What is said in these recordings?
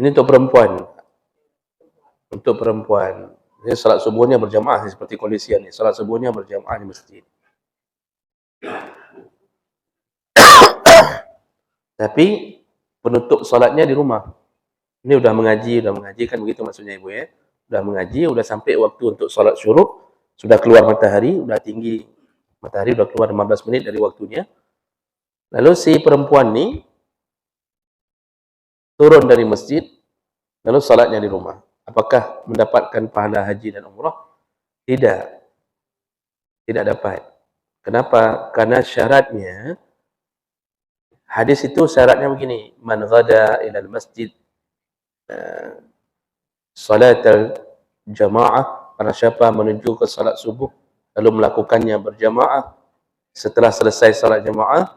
Ini untuk perempuan. Untuk perempuan. Ini salat subuhnya berjamaah seperti kondisi ni. Salat subuhnya berjamaah di masjid. Tapi penutup salatnya di rumah. Ini udah mengaji kan begitu maksudnya ibu ya. Udah mengaji, udah sampai waktu untuk salat syuruk, sudah keluar matahari, udah tinggi matahari, udah keluar 15 menit dari waktunya. Lalu si perempuan ni turun dari masjid, lalu salatnya di rumah. Apakah mendapatkan pahala haji dan umrah? Tidak. Tidak dapat. Kenapa? Karena syaratnya, hadis itu syaratnya begini, man ghada ilal masjid salatal jamaah, para siapa menuju ke salat subuh, lalu melakukannya berjamaah, setelah selesai salat jamaah,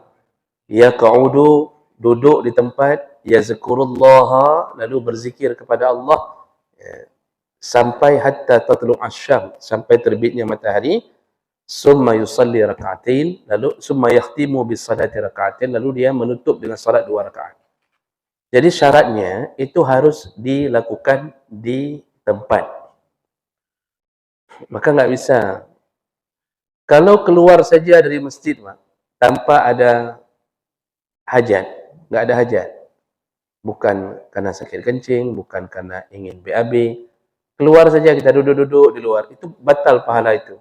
yaq'udu, duduk di tempat, yazkurullaha, lalu berzikir kepada Allah, sampai hatta tatlu' asy-syams, sampai terbitnya matahari, summa yusalli raka'atain, lalu summa yakhtimu bis salati raka'atain, lalu dia menutup dengan salat 2 rakaat. Jadi syaratnya itu harus dilakukan di tempat. Maka enggak bisa. Kalau keluar saja dari masjid tanpa ada hajat, enggak ada hajat. Bukan karena sakit kencing, bukan karena ingin BAB. Keluar saja kita duduk-duduk di luar, itu batal pahala itu.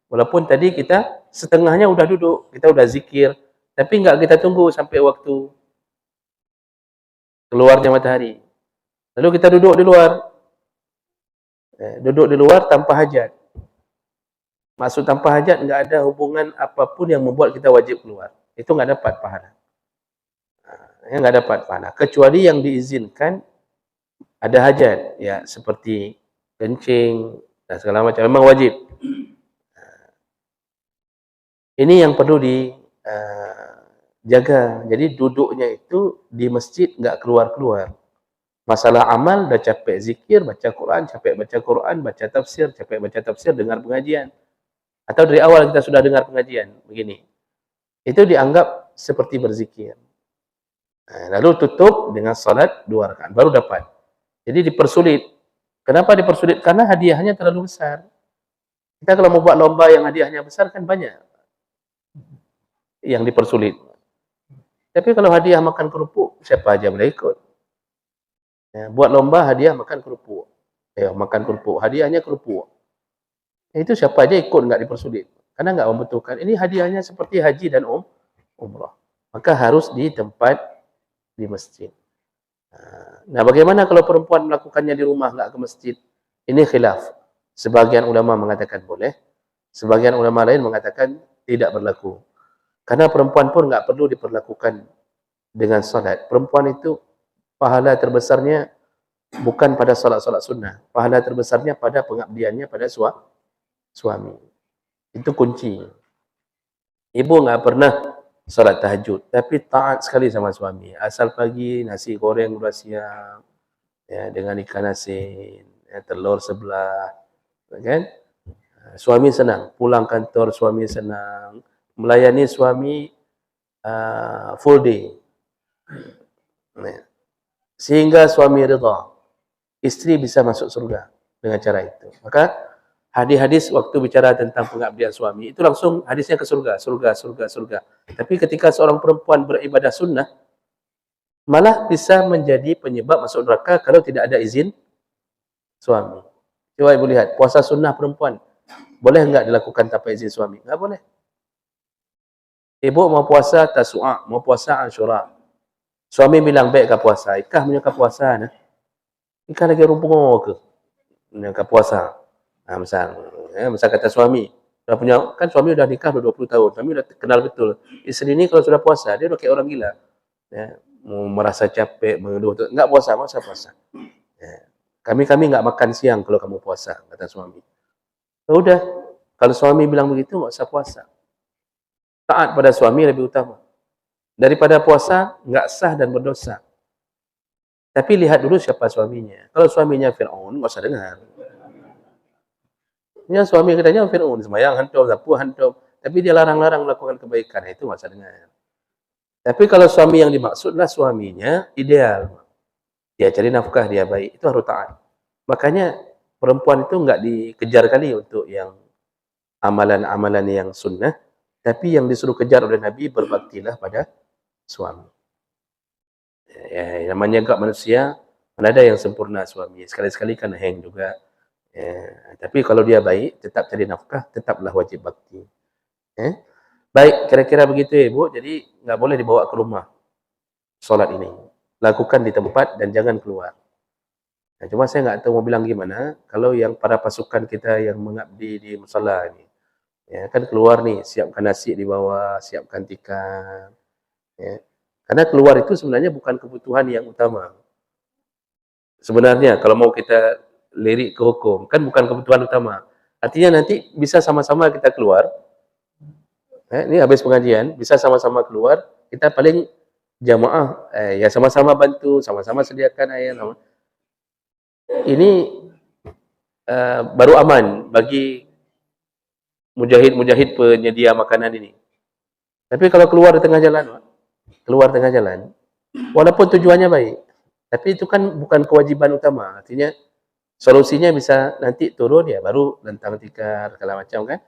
Walaupun tadi kita setengahnya udah duduk, kita udah zikir, tapi enggak kita tunggu sampai waktu keluarnya matahari. Lalu kita duduk di luar. Duduk di luar tanpa hajat. Maksud tanpa hajat, enggak ada hubungan apapun yang membuat kita wajib keluar. Itu enggak dapat pahala. Enggak dapat pahala. Kecuali yang diizinkan ada hajat. Ya, seperti kencing dan segala macam. Memang wajib. Ini yang perlu dijaga. Jadi duduknya itu di masjid enggak keluar-keluar. Masalah amal, dah capek zikir, baca Quran, capek baca Quran, baca tafsir, capek baca tafsir, dengar pengajian. Atau dari awal kita sudah dengar pengajian, begini. Itu dianggap seperti berzikir. Lalu tutup dengan salat 2 rakaat, baru dapat. Jadi dipersulit. Kenapa dipersulit? Karena hadiahnya terlalu besar. Kita kalau mau buat lomba yang hadiahnya besar kan banyak yang dipersulit. Tapi kalau hadiah makan kerupuk, siapa aja boleh ikut. Ya, buat lomba hadiah makan kerupuk. Ya, makan kerupuk. Hadiahnya kerupuk. Itu siapa aja ikut, enggak dipersulit. Karena enggak membutuhkan. Ini hadiahnya seperti haji dan umrah. Maka harus di tempat di masjid. Nah, bagaimana kalau perempuan melakukannya di rumah, enggak ke masjid? Ini khilaf. Sebagian ulama mengatakan boleh. Sebagian ulama lain mengatakan tidak berlaku. Karena perempuan pun enggak perlu diperlakukan dengan salat. Perempuan itu pahala terbesarnya bukan pada salat-salat sunnah. Pahala terbesarnya pada pengabdiannya pada suami. Itu kunci. Ibu enggak pernah salat tahajud, tapi taat sekali sama suami. Asal pagi nasi goreng udah siap, ya, dengan ikan asin, ya, telur sebelah, kan? Suami senang. Pulang kantor suami senang. Melayani suami full day. Sehingga suami rida, istri bisa masuk surga dengan cara itu. Maka hadis-hadis waktu bicara tentang pengabdian suami itu langsung hadisnya ke surga, surga. Tapi ketika seorang perempuan beribadah sunnah, malah bisa menjadi penyebab masuk neraka kalau tidak ada izin suami. Coba ibu lihat, puasa sunnah perempuan boleh enggak dilakukan tanpa izin suami? Enggak boleh. Ibu mau puasa Tasu'a, mau puasa Ashura. Suami bilang baik ke puasa, ikah menyuka puasa nah. Ikah lagi rumpung ke menyuka puasa. Nah, misal kata suami, sudah punya, kan suami udah nikah udah 20 tahun, suami udah kenal betul. Istri ini kalau sudah puasa, dia udah kayak orang gila. Ya, mau merasa capek, mengeluh, enggak puasa, masa puasa. Ya. Kami enggak makan siang kalau kamu puasa, kata suami. Ya udah, kalau suami bilang begitu, enggak usah puasa. Taat pada suami lebih utama. Daripada puasa, enggak sah dan berdosa. Tapi lihat dulu siapa suaminya. Kalau suaminya Fir'aun, enggak usah dengar. Ya, suami katanya Fir'aun, sembahyang hantum, sapu hantum, tapi dia larang-larang melakukan kebaikan, itu enggak usah dengar. Tapi kalau suami yang dimaksudlah suaminya ideal. dia cari nafkah, dia baik, itu harus taat. Makanya perempuan itu enggak dikejar kali untuk yang amalan-amalan yang sunnah, tapi yang disuruh kejar oleh Nabi, berbaktilah pada suami. Namanya juga manusia, mana ada yang sempurna suami. Sekali-sekali kan hang juga. Tapi kalau dia baik, tetap cari nafkah, tetaplah wajib bakti. Baik, kira-kira begitu ya Ibu. Jadi nggak boleh dibawa ke rumah solat ini. Lakukan di tempat dan jangan keluar. Nah, cuma saya nggak tahu mau bilang gimana kalau yang para pasukan kita yang mengabdi di musala ini. Ya, kan keluar nih, siapkan nasi di bawah, siapkan tikar. Ya. Karena keluar itu sebenarnya bukan kebutuhan yang utama. Sebenarnya kalau mau kita lirik ke hukum, kan bukan kebutuhan utama. Artinya nanti bisa sama-sama kita keluar. Ini habis pengajian, bisa sama-sama keluar, kita paling jamaah, ya sama-sama bantu, sama-sama sediakan air. Ini baru aman bagi mujahid-mujahid penyedia makanan ini. Tapi kalau keluar di tengah jalan, walaupun tujuannya baik, tapi itu kan bukan kewajiban utama. Artinya solusinya bisa nanti turun ya baru lentang tikar segala macam kan.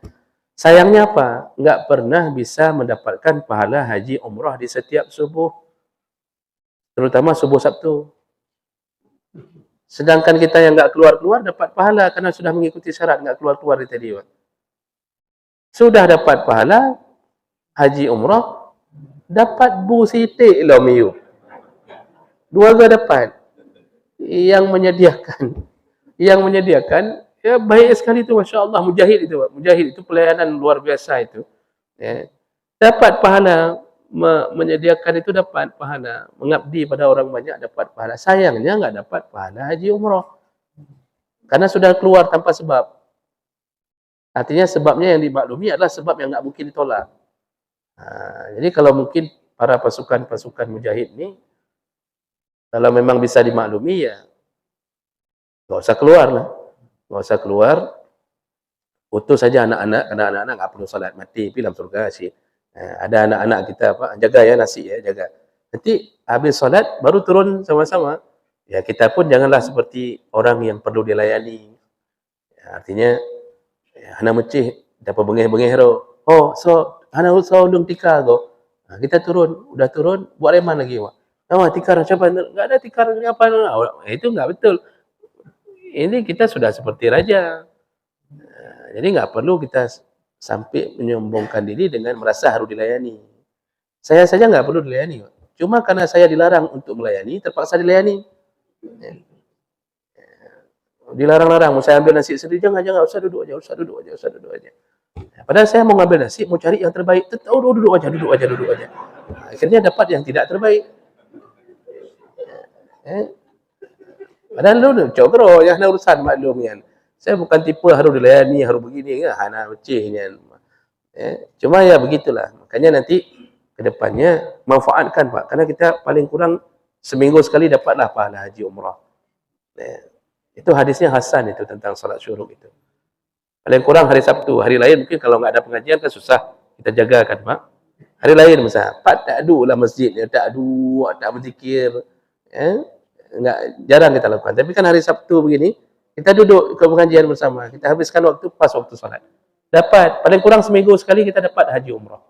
Sayangnya apa? Enggak pernah bisa mendapatkan pahala haji umrah di setiap subuh. Terutama subuh Sabtu. Sedangkan kita yang enggak keluar-keluar dapat pahala karena sudah mengikuti syarat enggak keluar-keluar di tadi. Sudah dapat pahala haji umrah, dapat bu sitik lah miu. Dua ga dapat. Yang menyediakan ya baik sekali itu, Masya Allah, mujahid itu pelayanan luar biasa itu. Ya. Dapat pahala, menyediakan itu dapat pahala, mengabdi pada orang banyak dapat pahala. Sayangnya enggak dapat pahala haji umrah. Karena sudah keluar tanpa sebab. Artinya sebabnya yang dimaklumi adalah sebab yang enggak mungkin ditolak. Jadi kalau mungkin para pasukan-pasukan mujahid ini, kalau memang bisa dimaklumi ya, nggak usah keluar lah. Nggak usah keluar, utus saja anak-anak, karena anak-anak nggak perlu salat mati, dalam surga sih. Ada anak-anak kita, Pak, jaga ya nasi ya, jaga. Nanti habis salat, baru turun sama-sama. Ya kita pun janganlah seperti orang yang perlu dilayani. Ya, artinya, ya, anak mecih, dapat bengeh-bengeh ro. Oh, so, anak usah undung tikar go. Nah, kita turun, udah turun, buat reman lagi, Pak. Nah, tikar coba, nggak ada tikar apa? Itu nggak betul. Ini kita sudah seperti raja. Jadi nggak perlu kita sampai menyombongkan diri dengan merasa harus dilayani. Saya saja nggak perlu dilayani. Cuma karena saya dilarang untuk melayani, terpaksa dilayani. Dilarang-larang, mau saya ambil nasi sendiri, jangan, usah duduk aja. Padahal saya mau ngambil nasi, mau cari yang terbaik, duduk aja. Akhirnya dapat yang tidak terbaik. Padahal lu cokro yang ada urusan maklum kan. Saya bukan tipe harus dilayani, harus begini kan, hana ucih kan. Cuma ya begitulah. Makanya nanti ke depannya manfaatkan Pak, karena kita paling kurang seminggu sekali dapatlah pahala haji umrah. Itu hadisnya Hasan itu tentang salat syuruk itu. Paling kurang hari Sabtu, hari lain mungkin kalau nggak ada pengajian kan susah kita jaga kan Pak. Hari lain misalnya, Pak tak ada lah masjidnya, tak berzikir. Enggak, jarang kita lakukan. Tapi kan hari Sabtu begini, kita duduk ke pengajian bersama, kita habiskan waktu pas waktu salat. Dapat, paling kurang seminggu sekali kita dapat haji umrah.